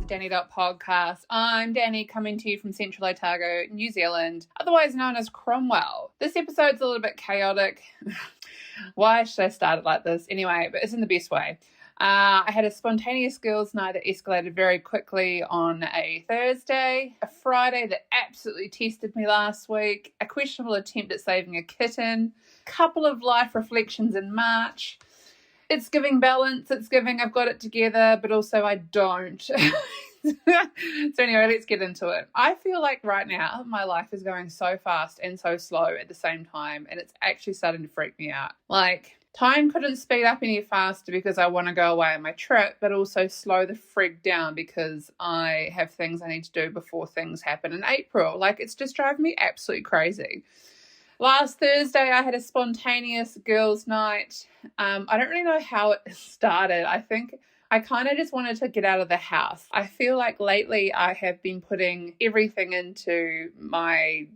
the Danny Podcast. I'm Danny, coming to you from Central Otago, New Zealand, otherwise known as Cromwell. This episode's a little bit chaotic. Why should I start it like this? Anyway, but it's in the best way. I had a spontaneous girls' night that escalated very quickly on a Thursday, a Friday that absolutely tested me last week, a questionable attempt at saving a kitten, a couple of life reflections in March. It's giving balance, it's giving I've got it together, but also I don't. So anyway, let's get into it. I feel like right now my life is going so fast and so slow at the same time, and it's actually starting to freak me out. Like, time couldn't speed up any faster because I want to go away on my trip, but also slow the frig down because I have things I need to do before things happen in April. Like, it's just driving me absolutely crazy. Last Thursday, I had a spontaneous girls' night. I don't really know how it started. I think I kind of just wanted to get out of the house. I feel like lately I have been putting everything into my,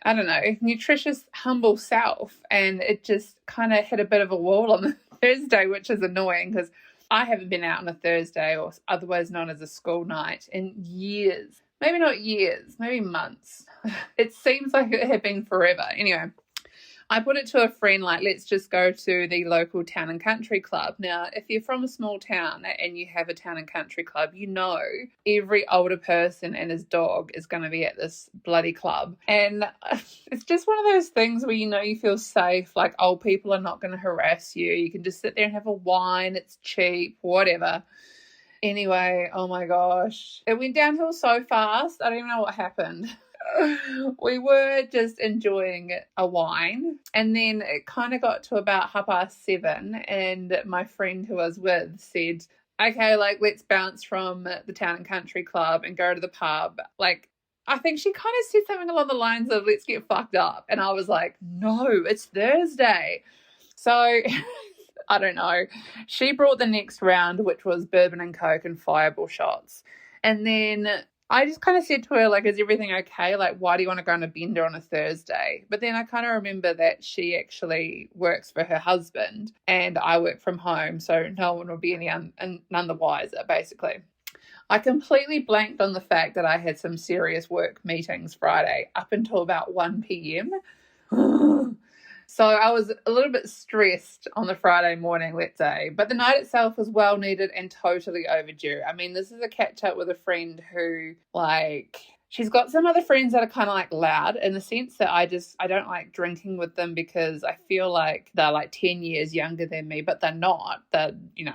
I don't know, nutritious, humble self, and it just kind of hit a bit of a wall on the Thursday, which is annoying because I haven't been out on a Thursday, or otherwise known as a school night, in years. Maybe not years, maybe months. It seems like it had been forever. Anyway, I put it to a friend, like, let's just go to the local town and country club. Now, if you're from a small town and you have a town and country club, you know every older person and his dog is going to be at this bloody club. And it's just one of those things where you know you feel safe, like old people are not going to harass you. You can just sit there and have a wine. It's cheap, whatever. Anyway, oh my gosh, it went downhill so fast. I don't even know what happened. We were just enjoying a wine, and then it kind of got to about 7:30, and my friend who I was with said, okay, like, let's bounce from the town and country club and go to the pub. Like, I think she kind of said something along the lines of, let's get fucked up. And I was like, no, it's Thursday. So I don't know. She brought the next round, which was bourbon and Coke and fireball shots. And then I just kind of said to her, like, is everything okay? Like, why do you want to go on a bender on a Thursday? But then I kind of remember that she actually works for her husband and I work from home, so no one will be none the wiser, basically. I completely blanked on the fact that I had some serious work meetings Friday up until about 1 p.m. So I was a little bit stressed on the Friday morning, let's say. But the night itself was well needed and totally overdue. I mean, this is a catch up with a friend who, like, she's got some other friends that are kind of like loud in the sense that I don't like drinking with them because I feel like they're like 10 years younger than me, but they're not. They're,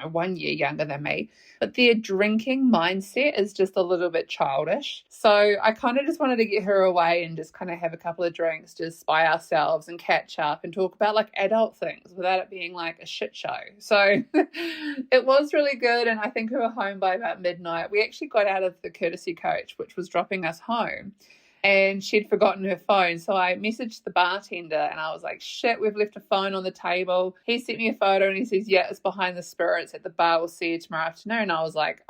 1 year younger than me. But their drinking mindset is just a little bit childish. So I kind of just wanted to get her away and just kind of have a couple of drinks just by ourselves and catch up and talk about like adult things without it being like a shit show. So it was really good. And I think we were home by about midnight. We actually got out of the courtesy coach, which was dropping us home. And she'd forgotten her phone. So I messaged the bartender and I was like, shit, we've left a phone on the table. He sent me a photo and he says, yeah, it's behind the spirits at the bar. We'll see you tomorrow afternoon. And I was like,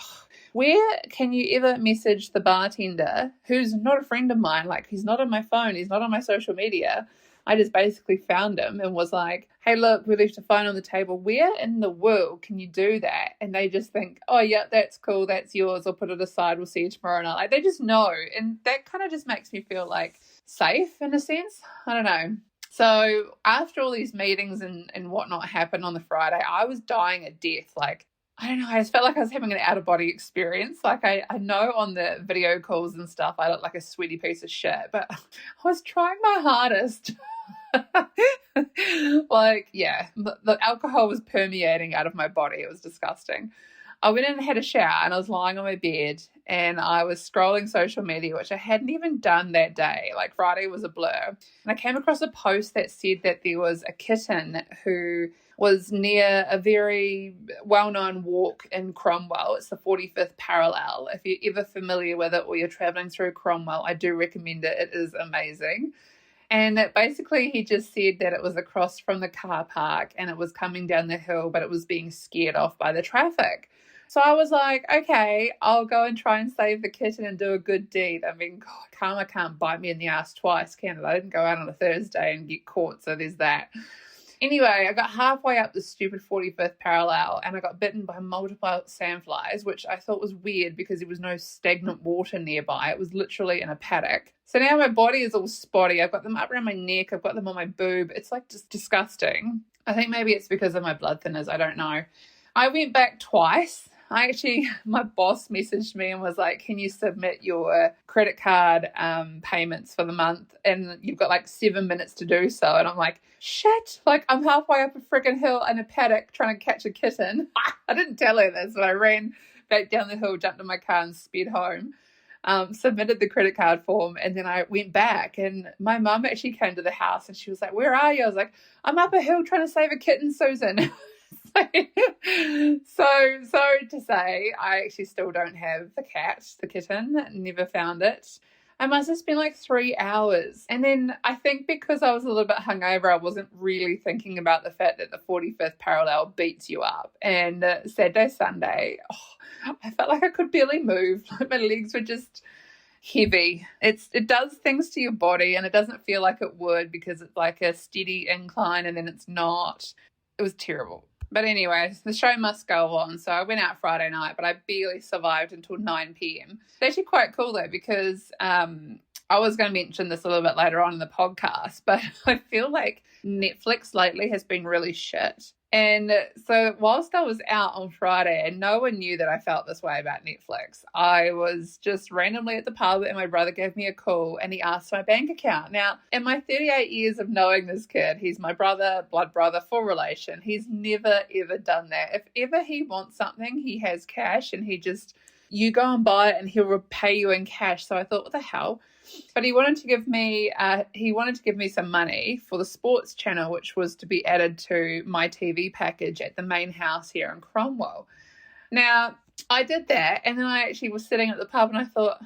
where can you ever message the bartender who's not a friend of mine? Like, he's not on my phone. He's not on my social media. I just basically found him and was like, hey, look, we left a phone on the table. Where in the world can you do that? And they just think, oh, yeah, that's cool. That's yours. I'll put it aside. We'll see you tomorrow night. Like, they just know. And that kind of just makes me feel like safe in a sense. I don't know. So after all these meetings and whatnot happened on the Friday, I was dying a death. Like, I don't know, I just felt like I was having an out-of-body experience. Like, I know on the video calls and stuff, I look like a sweaty piece of shit, but I was trying my hardest. Like, yeah, the alcohol was permeating out of my body. It was disgusting. I went in and had a shower and I was lying on my bed and I was scrolling social media, which I hadn't even done that day. Like, Friday was a blur. And I came across a post that said that there was a kitten who was near a very well-known walk in Cromwell. It's the 45th parallel. If you're ever familiar with it or you're traveling through Cromwell, I do recommend it. It is amazing. And basically he just said that it was across from the car park and it was coming down the hill, but it was being scared off by the traffic. So I was like, okay, I'll go and try and save the kitten and do a good deed. I mean, God, karma can't bite me in the ass twice, can it? I didn't go out on a Thursday and get caught, so there's that. Anyway, I got halfway up the stupid 45th parallel and I got bitten by multiple sandflies, which I thought was weird because there was no stagnant water nearby. It was literally in a paddock. So now my body is all spotty. I've got them up around my neck. I've got them on my boob. It's like just disgusting. I think maybe it's because of my blood thinners. I don't know. I went back twice. My boss messaged me and was like, can you submit your credit card payments for the month? And you've got like 7 minutes to do so. And I'm like, shit, like I'm halfway up a friggin' hill in a paddock trying to catch a kitten. I didn't tell her this, but I ran back down the hill, jumped in my car and sped home. Submitted the credit card form, and then I went back, and my mum actually came to the house and she was like, where are you? I was like, I'm up a hill trying to save a kitten, Susan. So sorry to say, I actually still don't have the kitten, never found it. I must have spent like 3 hours. And then I think because I was a little bit hungover, I wasn't really thinking about the fact that the 45th parallel beats you up. And Saturday, Sunday, I felt like I could barely move. Like my legs were just heavy. It does things to your body and it doesn't feel like it would because it's like a steady incline and then it's not. It was terrible. But anyway, the show must go on. So I went out Friday night, but I barely survived until 9 p.m. It's actually quite cool though, because I was going to mention this a little bit later on in the podcast, but I feel like Netflix lately has been really shit. And so whilst I was out on Friday, and no one knew that I felt this way about Netflix, I was just randomly at the pub and my brother gave me a call and he asked for my bank account. Now, in my 38 years of knowing this kid, he's my brother, blood brother, full relation. He's never, ever done that. If ever he wants something, he has cash and you go and buy it and he'll repay you in cash. So I thought, what the hell? But he wanted to give me some money for the sports channel, which was to be added to my TV package at the main house here in Cromwell. Now, I did that, and then I actually was sitting at the pub and I thought,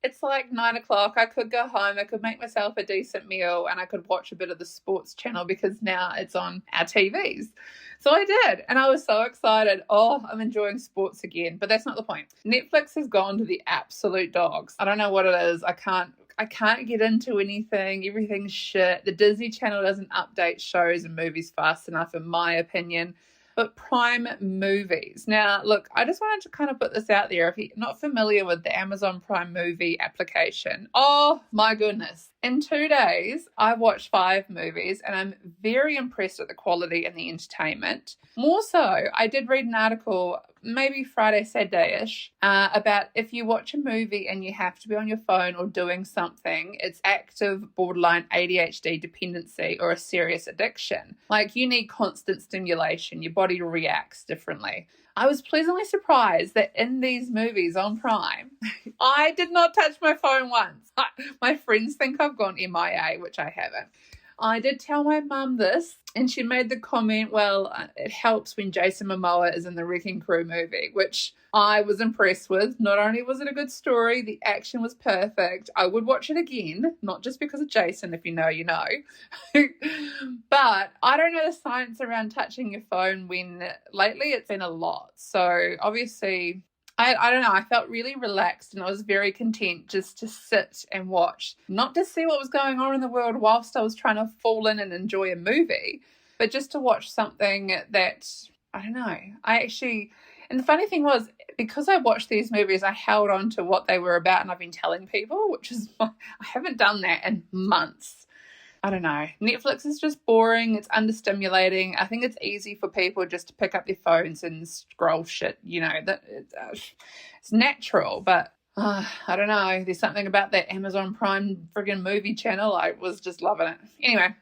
it's like 9 o'clock. I could go home, I could make myself a decent meal, and I could watch a bit of the sports channel because now it's on our TVs. So I did, and I was so excited. I'm enjoying sports again, but that's not the point. Netflix has gone to the absolute dogs. I don't know what it is. I can't get into anything. Everything's shit. The Disney Channel doesn't update shows and movies fast enough, in my opinion. But Prime Movies. Now, look, I just wanted to kind of put this out there. If you're not familiar with the Amazon Prime Movie application, oh my goodness. In 2 days, I've watched 5 movies and I'm very impressed at the quality and the entertainment. More so, I did read an article, maybe Friday, Saturday-ish, about if you watch a movie and you have to be on your phone or doing something, it's active borderline ADHD dependency or a serious addiction. Like you need constant stimulation. Your body reacts differently. I was pleasantly surprised that in these movies on Prime, I did not touch my phone once. My friends think I've gone MIA, which I haven't. I did tell my mum this, and she made the comment, well, it helps when Jason Momoa is in the Wrecking Crew movie, which I was impressed with. Not only was it a good story, the action was perfect. I would watch it again, not just because of Jason, if you know, you know. But I don't know the science around touching your phone when lately it's been a lot. So obviously, I don't know, I felt really relaxed and I was very content just to sit and watch, not to see what was going on in the world whilst I was trying to fall in and enjoy a movie, but just to watch something that, I don't know, and the funny thing was, because I watched these movies, I held on to what they were about and I've been telling people, I haven't done that in months. I don't know. Netflix is just boring. It's understimulating. I think it's easy for people just to pick up their phones and scroll shit. You know, that it's natural, but I don't know. There's something about that Amazon Prime friggin' movie channel. I was just loving it. Anyway,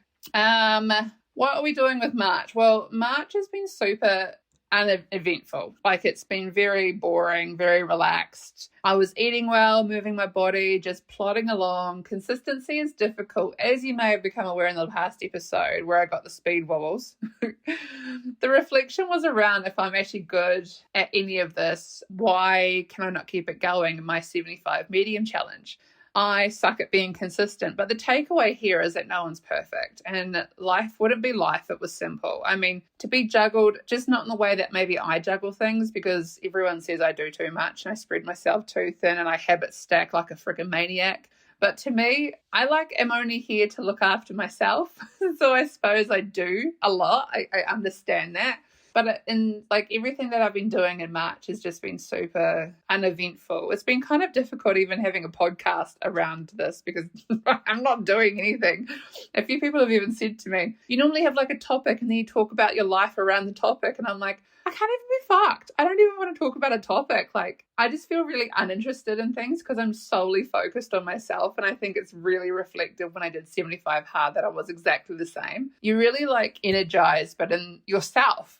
what are we doing with March? Well, March has been super uneventful. Like it's been very boring, very relaxed. I was eating well, moving my body, just plodding along. Consistency is difficult, as you may have become aware in the past episode where I got the speed wobbles. The reflection was around if I'm actually good at any of this, why can I not keep it going in my 75 medium challenge? I suck at being consistent. But the takeaway here is that no one's perfect and life wouldn't be life if it was simple. I mean, to be juggled, just not in the way that maybe I juggle things, because everyone says I do too much and I spread myself too thin and I habit stack like a freaking maniac. But to me, I am only here to look after myself. So I suppose I do a lot. I understand that. But in everything that I've been doing in March has just been super uneventful. It's been kind of difficult even having a podcast around this because I'm not doing anything. A few people have even said to me, you normally have a topic and then you talk about your life around the topic. And I'm like, I can't even be fucked. I don't even want to talk about a topic. I just feel really uninterested in things because I'm solely focused on myself. And I think it's really reflective when I did 75 hard that I was exactly the same. You really energized, but in yourself.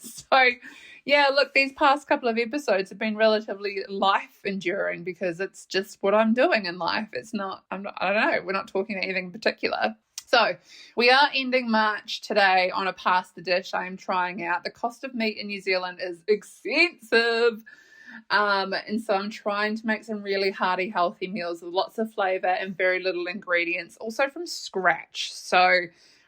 So yeah, look, these past couple of episodes have been relatively life enduring because it's just what I'm doing in life. I don't know, we're not talking anything in particular. So we are ending March today on a pass the dish I am trying out. The cost of meat in New Zealand is expensive. And so I'm trying to make some really hearty, healthy meals with lots of flavour and very little ingredients, also from scratch. So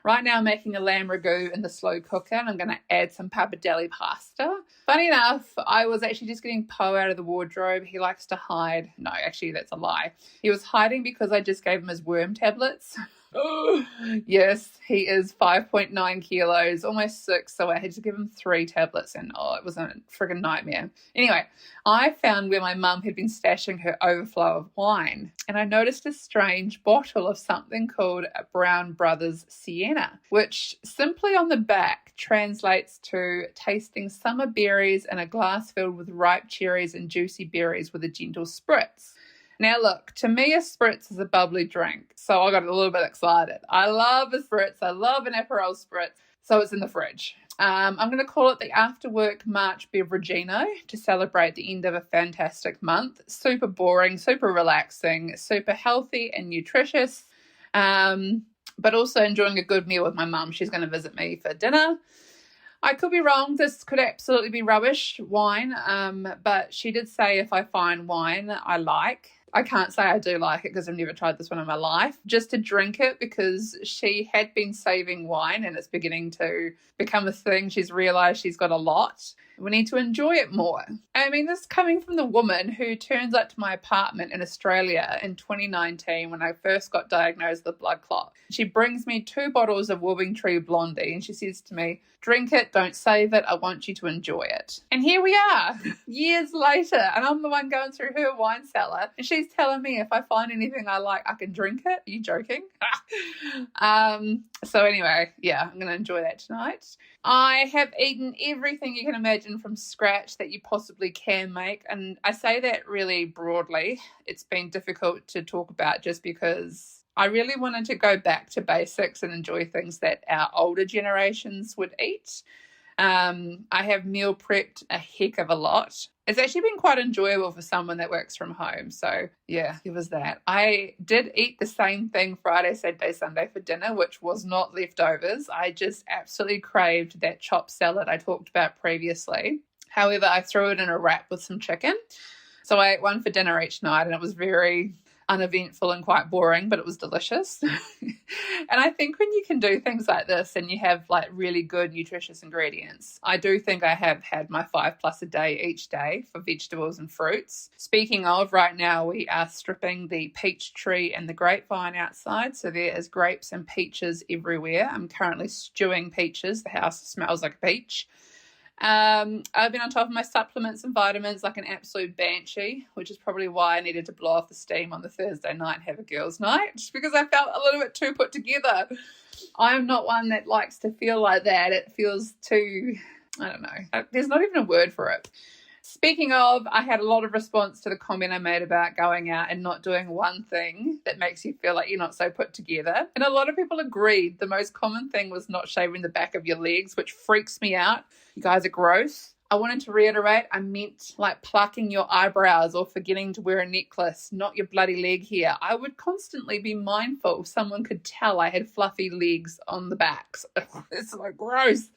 right now I'm making a lamb ragu in the slow cooker and I'm going to add some pappardelle pasta. Funny enough, I was actually just getting Poe out of the wardrobe. He likes to hide. No, actually that's a lie. He was hiding because I just gave him his worm tablets. Oh, yes, he is 5.9 kilos, almost 6, so I had to give him 3 tablets and it was a friggin' nightmare. Anyway, I found where my mum had been stashing her overflow of wine and I noticed a strange bottle of something called Brown Brothers Sienna, which simply on the back translates to tasting summer berries in a glass filled with ripe cherries and juicy berries with a gentle spritz. Now, look, to me, a spritz is a bubbly drink, so I got a little bit excited. I love a spritz. I love an Aperol spritz, so it's in the fridge. I'm going to call it the After-Work March Beveragino to celebrate the end of a fantastic month. Super boring, super relaxing, super healthy and nutritious, but also enjoying a good meal with my mum. She's going to visit me for dinner. I could be wrong. This could absolutely be rubbish wine, but she did say if I find wine I like, I can't say I do like it because I've never tried this one in my life, just to drink it because she had been saving wine and it's beginning to become a thing. She's realised she's got a lot. We need to enjoy it more. I mean, this is coming from the woman who turns up to my apartment in Australia in 2019 when I first got diagnosed with a blood clot. She brings me 2 bottles of Wilbing Tree Blondie and she says to me, drink it, don't save it, I want you to enjoy it. And here we are, years later, and I'm the one going through her wine cellar and she's telling me if I find anything I like, I can drink it. Are you joking? So anyway, yeah, I'm going to enjoy that tonight. I have eaten everything you can imagine from scratch that you possibly can make. And I say that really broadly. It's been difficult to talk about just because I really wanted to go back to basics and enjoy things that our older generations would eat. I have meal prepped a heck of a lot. It's actually been quite enjoyable for someone that works from home. So yeah, it was that. I did eat the same thing Friday, Saturday, Sunday for dinner, which was not leftovers. I just absolutely craved that chopped salad I talked about previously. However, I threw it in a wrap with some chicken. So I ate one for dinner each night and it was very uneventful and quite boring, but it was delicious. And I think when you can do things like this and you have really good nutritious ingredients, I do think I have had my 5+ a day each day for vegetables and fruits. Speaking of, right now we are stripping the peach tree and the grapevine outside, so there is grapes and peaches everywhere. I'm currently stewing peaches. The house smells like a peach. I've been on top of my supplements and vitamins like an absolute banshee, which is probably why I needed to blow off the steam on the Thursday night and have a girls' night, just because I felt a little bit too put together. I'm not one that likes to feel like that. It feels too, I don't know. There's not even a word for it. Speaking of, I had a lot of response to the comment I made about going out and not doing one thing that makes you feel like you're not so put together. And a lot of people agreed. The most common thing was not shaving the back of your legs, which freaks me out. You guys are gross. I wanted to reiterate, I meant plucking your eyebrows or forgetting to wear a necklace, not your bloody leg hair. I would constantly be mindful someone could tell I had fluffy legs on the backs. It's so gross.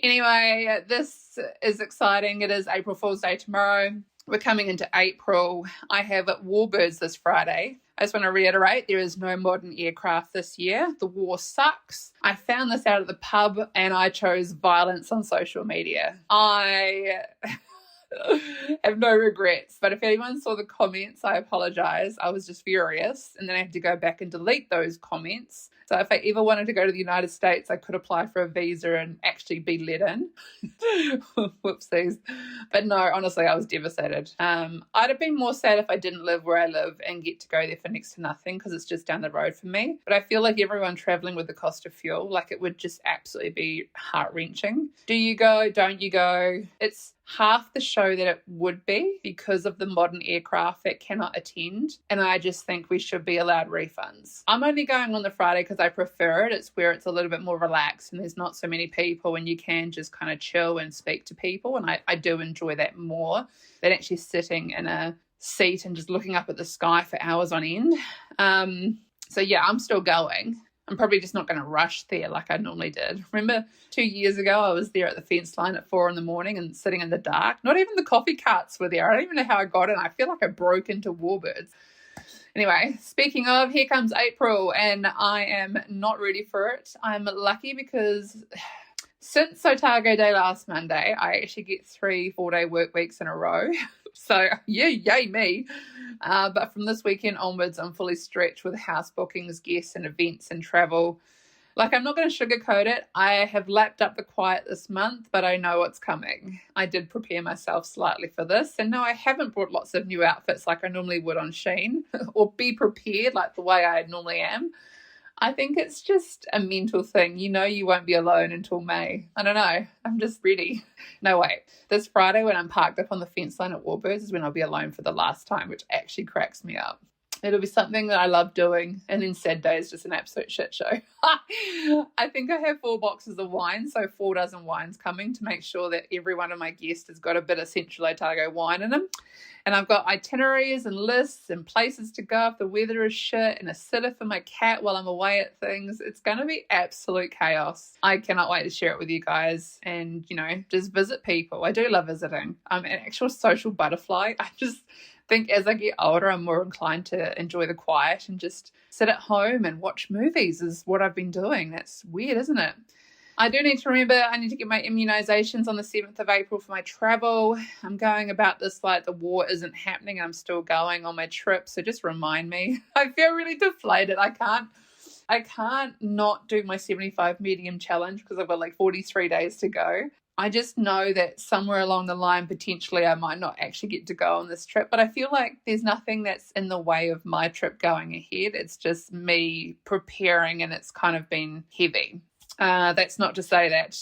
Anyway, this is exciting. It is April Fool's Day tomorrow. We're coming into April. I have Warbirds this Friday. I just want to reiterate, there is no modern aircraft this year. The war sucks. I found this out at the pub and I chose violence on social media. I have no regrets. But if anyone saw the comments, I apologize. I was just furious. And then I had to go back and delete those comments. So if I ever wanted to go to the United States, I could apply for a visa and actually be let in. Whoopsies. But no, honestly, I was devastated. I'd have been more sad if I didn't live where I live and get to go there for next to nothing, because it's just down the road for me. But I feel like everyone traveling with the cost of fuel, like it would just absolutely be heart-wrenching. Do you go? Don't you go? It's half the show that it would be because of the modern aircraft that cannot attend, and I just think we should be allowed refunds. I'm only going on the Friday because I prefer it. It's where it's a little bit more relaxed and there's not so many people and you can just kind of chill and speak to people, and I do enjoy that more than actually sitting in a seat and just looking up at the sky for hours on end. So yeah, I'm still going. I'm probably just not going to rush there like I normally did. Remember 2 years ago, I was there at the fence line at 4 a.m. and sitting in the dark. Not even the coffee carts were there. I don't even know how I got in. I feel like I broke into Warbirds. Anyway, speaking of, here comes April, and I am not ready for it. I'm lucky because since Otago Day last Monday, I actually get 3 4-day work weeks in a row. So, yeah, yay me. But from this weekend onwards, I'm fully stretched with house bookings, guests and events and travel. Like, I'm not going to sugarcoat it. I have lapped up the quiet this month, but I know what's coming. I did prepare myself slightly for this. And no, I haven't brought lots of new outfits like I normally would on Shein or be prepared like the way I normally am. I think it's just a mental thing. You know you won't be alone until May. I don't know. I'm just ready. No, wait. This Friday when I'm parked up on the fence line at Warbirds is when I'll be alone for the last time, which actually cracks me up. It'll be something that I love doing, and then sad day is just an absolute shit show. I think I have 4 boxes of wine, so 4 dozen wines coming to make sure that every one of my guests has got a bit of Central Otago wine in them. And I've got itineraries and lists and places to go if the weather is shit, and a sitter for my cat while I'm away at things. It's going to be absolute chaos. I cannot wait to share it with you guys and, you know, just visit people. I do love visiting. I'm an actual social butterfly. I just think as I get older, I'm more inclined to enjoy the quiet and just sit at home and watch movies is what I've been doing. That's weird, isn't it? I do need to remember I need to get my immunisations on the 7th of April for my travel. I'm going about this like the war isn't happening. I'm still going on my trip, so just remind me. I feel really deflated. I can't not do my 75 medium challenge because I've got like 43 days to go. I just know that somewhere along the line, potentially I might not actually get to go on this trip, but I feel like there's nothing that's in the way of my trip going ahead. It's just me preparing, and it's kind of been heavy. That's not to say that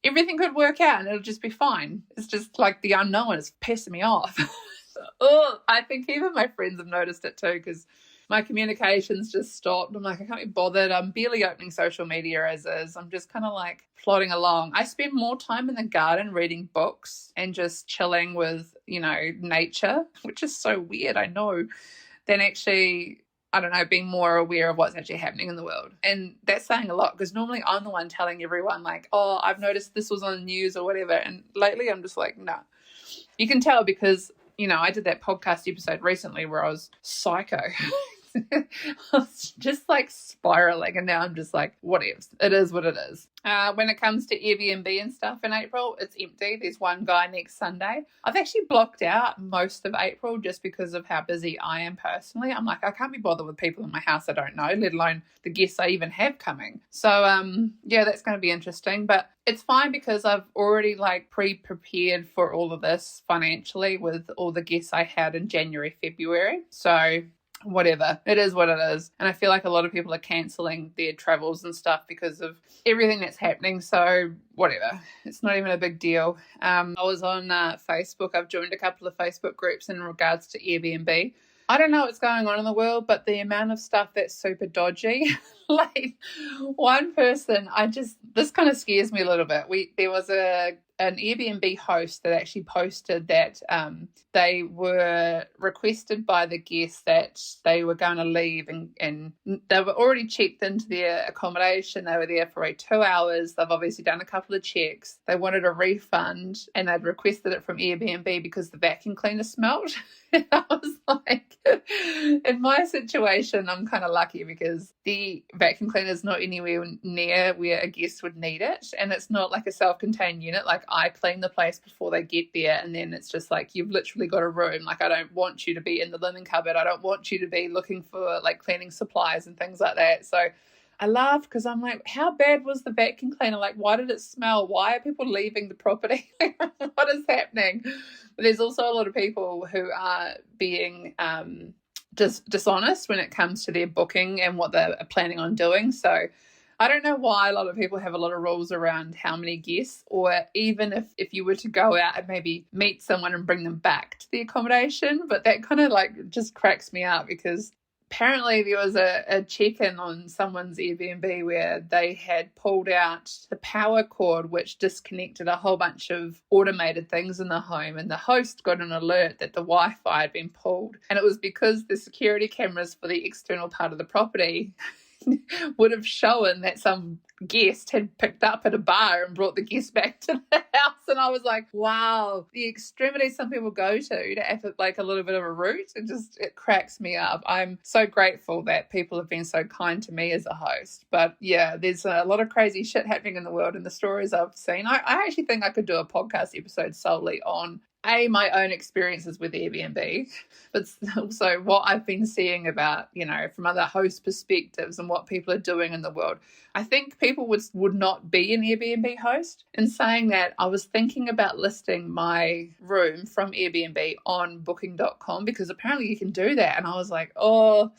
everything could work out and it'll just be fine. It's just like the unknown is pissing me off. I think even my friends have noticed it too, because my communications just stopped. I'm like, I can't be bothered. I'm barely opening social media as is. I'm just kind of like plodding along. I spend more time in the garden reading books and just chilling with, you know, nature, which is so weird, I know, than actually, I don't know, being more aware of what's actually happening in the world. And that's saying a lot, because normally I'm the one telling everyone like, oh, I've noticed this was on the news or whatever. And lately I'm just like, no. You can tell because, you know, I did that podcast episode recently where I was psycho. I was just like spiraling, and now I'm just like, what ifs? It is what it is. When it comes to Airbnb and stuff in April, it's empty. There's one guy next Sunday. I've actually blocked out most of April just because of how busy I am personally. I'm like, I can't be bothered with people in my house I don't know, let alone the guests I even have coming. So, yeah, that's going to be interesting. But it's fine because I've already like pre-prepared for all of this financially with all the guests I had in January, February. So whatever, it is what it is. And I feel like a lot of people are cancelling their travels and stuff because of everything that's happening. So whatever, it's not even a big deal. I was on Facebook. I've joined a couple of Facebook groups in regards to Airbnb. I don't know what's going on in the world, but the amount of stuff that's super dodgy, like one person, this kind of scares me a little bit. There was an Airbnb host that actually posted that they were requested by the guests that they were going to leave, and they were already checked into their accommodation. They were there for 2 hours. They've obviously done a couple of checks. They wanted a refund, and they'd requested it from Airbnb because the vacuum cleaner smelled. And I was like, In my situation, I'm kind of lucky because the vacuum cleaner is not anywhere near where a guest would need it, and it's not like a self-contained unit. Like, I clean the place before they get there, and then it's just like, you've literally got a room. Like, I don't want you to be in the linen cupboard. I don't want you to be looking for like cleaning supplies and things like that. So I laugh because I'm like, how bad was the vacuum cleaner? Like, why did it smell? Why are people leaving the property? What is happening? But there's also a lot of people who are being just dishonest when it comes to their booking and what they're planning on doing. So I don't know why a lot of people have a lot of rules around how many guests, or even if you were to go out and maybe meet someone and bring them back to the accommodation. But that kind of like just cracks me up, because apparently there was a check-in on someone's Airbnb where they had pulled out the power cord, which disconnected a whole bunch of automated things in the home, and the host got an alert that the Wi-Fi had been pulled. And it was because the security cameras for the external part of the property would have shown that some guest had picked up at a bar and brought the guest back to the house. And I was like, wow, the extremity some people go to have like a little bit of a route. It cracks me up. I'm so grateful that people have been so kind to me as a host. But yeah, there's a lot of crazy shit happening in the world, and the stories I've seen. I actually think I could do a podcast episode solely on my own experiences with Airbnb, but also what I've been seeing about, from other host perspectives and what people are doing in the world. I think people would not be an Airbnb host. In saying that, I was thinking about listing my room from Airbnb on booking.com, because apparently you can do that. And I was like, oh,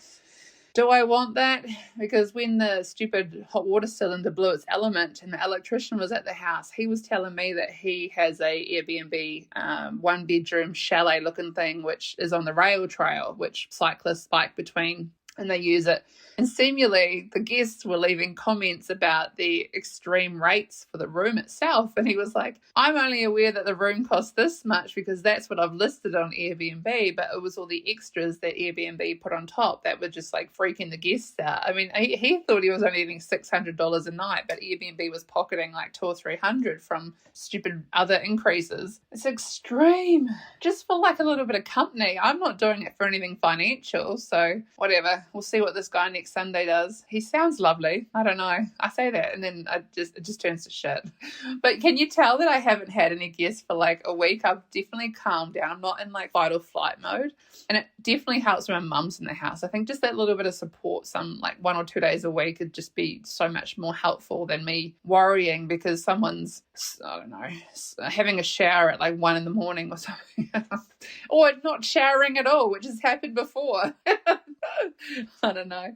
do I want that? Because when the stupid hot water cylinder blew its element and the electrician was at the house, he was telling me that he has a Airbnb one-bedroom chalet-looking thing, which is on the rail trail, which cyclists bike between, and they use it. And seemingly the guests were leaving comments about the extreme rates for the room itself. And he was like, I'm only aware that the room costs this much because that's what I've listed on Airbnb, but it was all the extras that Airbnb put on top that were just like freaking the guests out. I mean, he thought he was only getting $600 a night, but Airbnb was pocketing like $200 or $300 from stupid other increases. It's extreme. Just for like a little bit of company. I'm not doing it for anything financial, so whatever. We'll see what this guy next Sunday does. He sounds lovely. I don't know. I say that and then it just turns to shit. But can you tell that I haven't had any guests for like a week? I've definitely calmed down. I'm not in like fight or flight mode. And it definitely helps when my mum's in the house. I think just that little bit of support, some like 1 or 2 days a week, would just be so much more helpful than me worrying because someone's, I don't know, having a shower at like 1 a.m. or something. Or not showering at all, which has happened before. I don't know.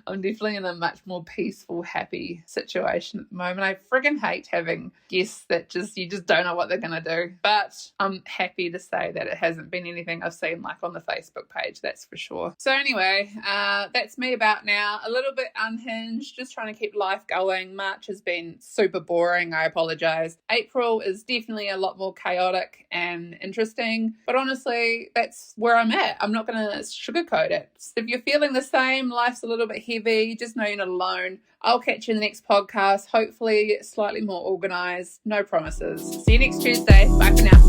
I'm definitely in a much more peaceful, happy situation at the moment. I friggin' hate having guests that you just don't know what they're going to do. But I'm happy to say that it hasn't been anything I've seen like on the Facebook page, that's for sure. So anyway, that's me about now. A little bit unhinged, just trying to keep life going. March has been super boring. I apologize. April is definitely a lot more chaotic and interesting. But honestly, that's where I'm at. I'm not going to sugarcoat it. If you're feeling the same, life's a little bit heavy, just know you're not alone. I'll catch you in the next podcast, hopefully slightly more organised. No promises. See you next Tuesday. Bye for now.